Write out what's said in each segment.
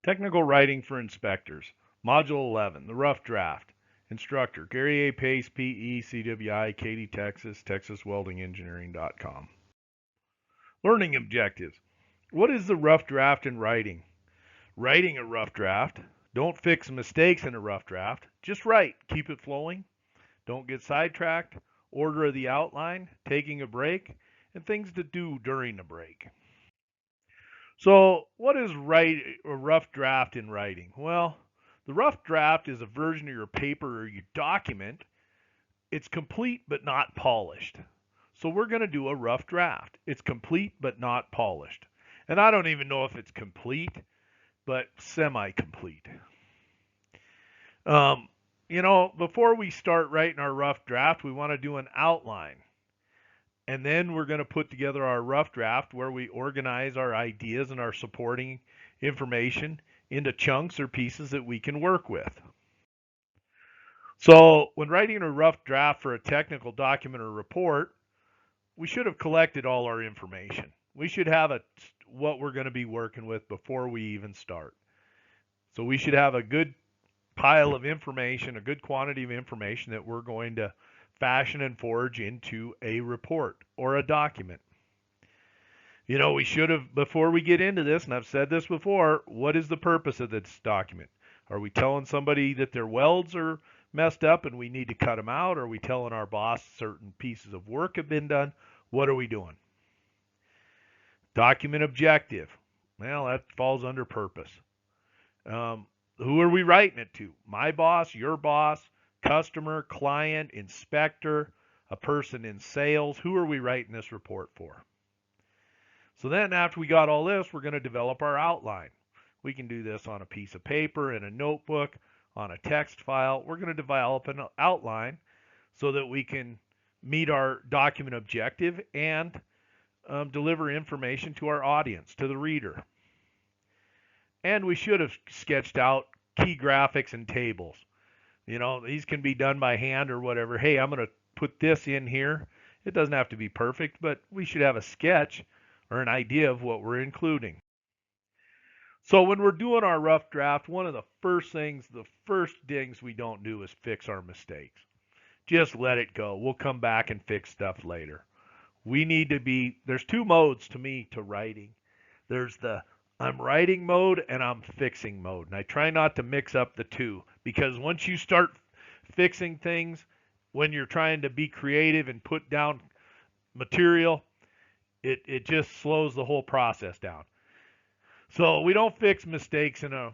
Technical Writing for Inspectors. Module 11, the Rough Draft. Instructor, Gary A. Pace, PE, CWI, Katy, Texas, TexasWeldingEngineering.com. Learning objectives. What is the rough draft in writing? Writing a rough draft. Don't fix mistakes in a rough draft. Just write. Keep it flowing. Don't get sidetracked. Order of the outline. Taking a break. And things to do during a break. So, what is a rough draft in writing? Well, the rough draft is a version of your paper or your document. It's complete but not polished. So, we're going to do a rough draft. It's complete but not polished. And I don't even know if it's complete, but semi-complete. Before we start writing our rough draft, we want to do an outline. And then we're going to put together our rough draft where we organize our ideas and our supporting information into chunks or pieces that we can work with. So when writing a rough draft for a technical document or report, we should have collected all our information. We should have what we're going to be working with before we even start. So we should have a good pile of information, a good quantity of information that we're going to fashion and forge into a report or a document. We should have, before we get into this, and I've said this before, what is the purpose of this document? Are we telling somebody that their welds are messed up and we need to cut them out? Are we telling our boss certain pieces of work have been done? What are we doing? Document objective. Well, that falls under purpose. Who are we writing it to? My boss, your boss, customer, client, inspector, a person in sales. Who are we writing this report for? So then after we got all this, we're going to develop our outline. We can do this on a piece of paper, in a notebook, on a text file. We're going to develop an outline so that we can meet our document objective and deliver information to our audience, to the reader. And we should have sketched out key graphics and tables. These can be done by hand or whatever. Hey, I'm going to put this in here. It doesn't have to be perfect, but we should have a sketch or an idea of what we're including. So when we're doing our rough draft, one of the first things we don't do is fix our mistakes. Just let it go. We'll come back and fix stuff later. There's two modes to me to writing. There's the I'm writing mode and I'm fixing mode. And I try not to mix up the two because once you start fixing things, when you're trying to be creative and put down material, it just slows the whole process down. So we don't fix mistakes in a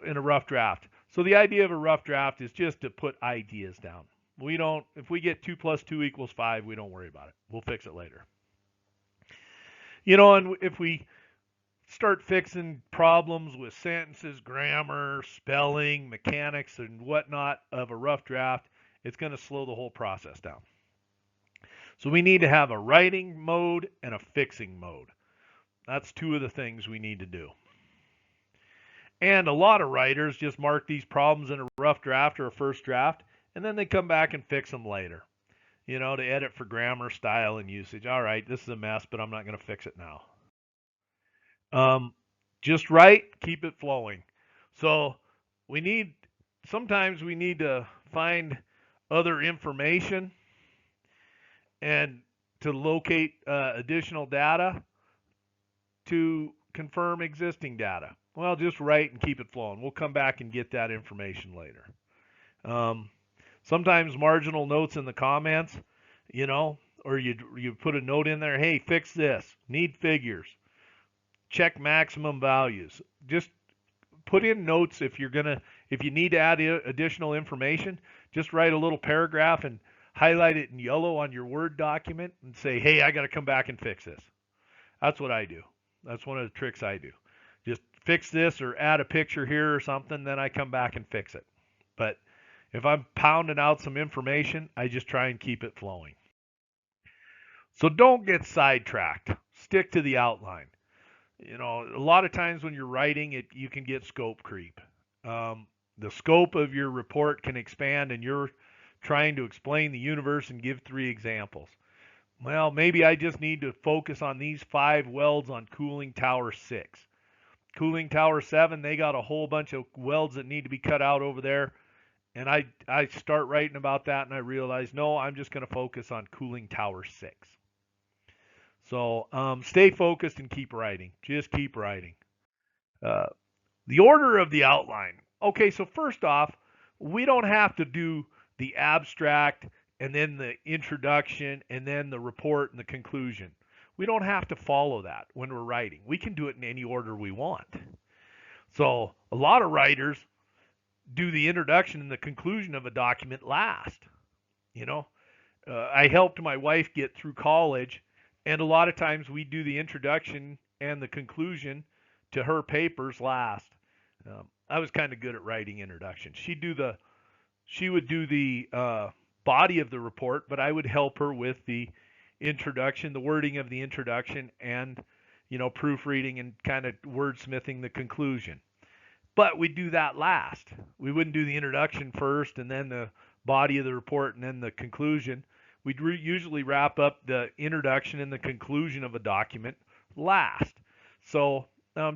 rough draft. So the idea of a rough draft is just to put ideas down. If we get 2 + 2 = 5, we don't worry about it. We'll fix it later. And if we start fixing problems with sentences, grammar, spelling, mechanics, and whatnot of a rough draft, it's going to slow the whole process down. So we need to have a writing mode and a fixing mode. That's two of the things we need to do. And a lot of writers just mark these problems in a rough draft or a first draft, and then they come back and fix them later. To edit for grammar, style, and usage. All right, this is a mess, but I'm not going to fix it now. Just write, keep it flowing. So sometimes we need to find other information and to locate additional data to confirm existing data. Well, just write and keep it flowing. We'll come back and get that information later. Sometimes marginal notes in the comments, or you put a note in there, hey, fix this, need figures, check maximum values. Just put in notes if you need to add additional information, just write a little paragraph and highlight it in yellow on your Word document and say, hey, I got to come back and fix this. That's what I do. That's one of the tricks I do. Just fix this or add a picture here or something, then I come back and fix it. But if I'm pounding out some information, I just try and keep it flowing. So don't get sidetracked. Stick to the outline. A lot of times when you're writing, you can get scope creep. The scope of your report can expand and you're trying to explain the universe and give 3 examples. Well, maybe I just need to focus on these 5 welds on cooling tower 6. Cooling Tower 7, they got a whole bunch of welds that need to be cut out over there. And I start writing about that, and I realize, no, I'm just going to focus on Cooling Tower 6. So stay focused and keep writing. Just keep writing. Uh, the order of the outline. Okay, so first off, we don't have to do the abstract and then the introduction and then the report and the conclusion. We don't have to follow that when we're writing. We can do it in any order we want. So a lot of writers do the introduction and the conclusion of a document last. You know, I helped my wife get through college, and a lot of times we do the introduction and the conclusion to her papers last. I was kind of good at writing introductions. She would do the body of the report, but I would help her with the introduction, the wording of the introduction, and proofreading and kind of wordsmithing the conclusion. But we'd do that last. We wouldn't do the introduction first and then the body of the report and then the conclusion. We'd usually wrap up the introduction and the conclusion of a document last. So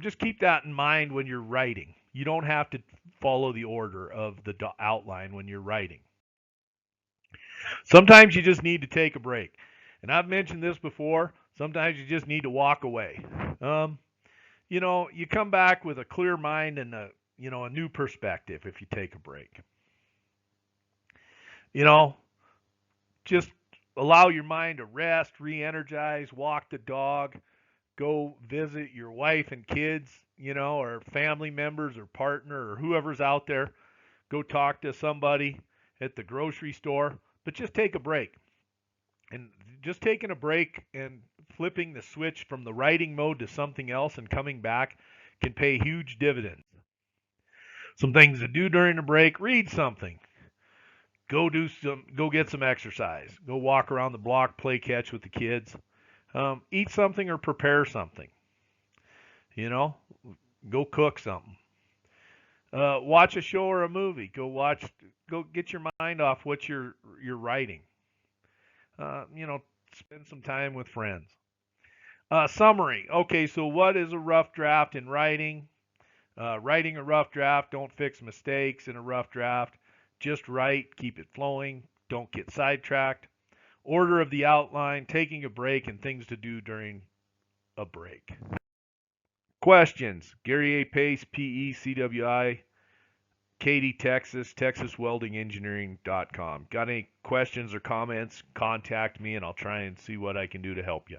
just keep that in mind when you're writing. You don't have to follow the order of the outline when you're writing. Sometimes you just need to take a break. And I've mentioned this before. Sometimes you just need to walk away. You come back with a clear mind and a new perspective if you take a break. Just allow your mind to rest, re-energize, walk the dog, go visit your wife and kids, or family members or partner or whoever's out there. Go talk to somebody at the grocery store, but just take a break. And just taking a break and flipping the switch from the writing mode to something else and coming back can pay huge dividends. Some things to do during the break: read something, go get some exercise, go walk around the block, play catch with the kids, eat something or prepare something, go cook something, watch a show or a movie, go get your mind off what you're writing, spend some time with friends. Summary. Okay, so what is a rough draft in writing? Writing a rough draft, don't fix mistakes in a rough draft. Just write, keep it flowing, don't get sidetracked. Order of the outline, taking a break, and things to do during a break. Questions. Gary A. Pace, PE, CWI, Katy, Texas, TexasWeldingEngineering.com. Got any questions or comments? Contact me, and I'll try and see what I can do to help you.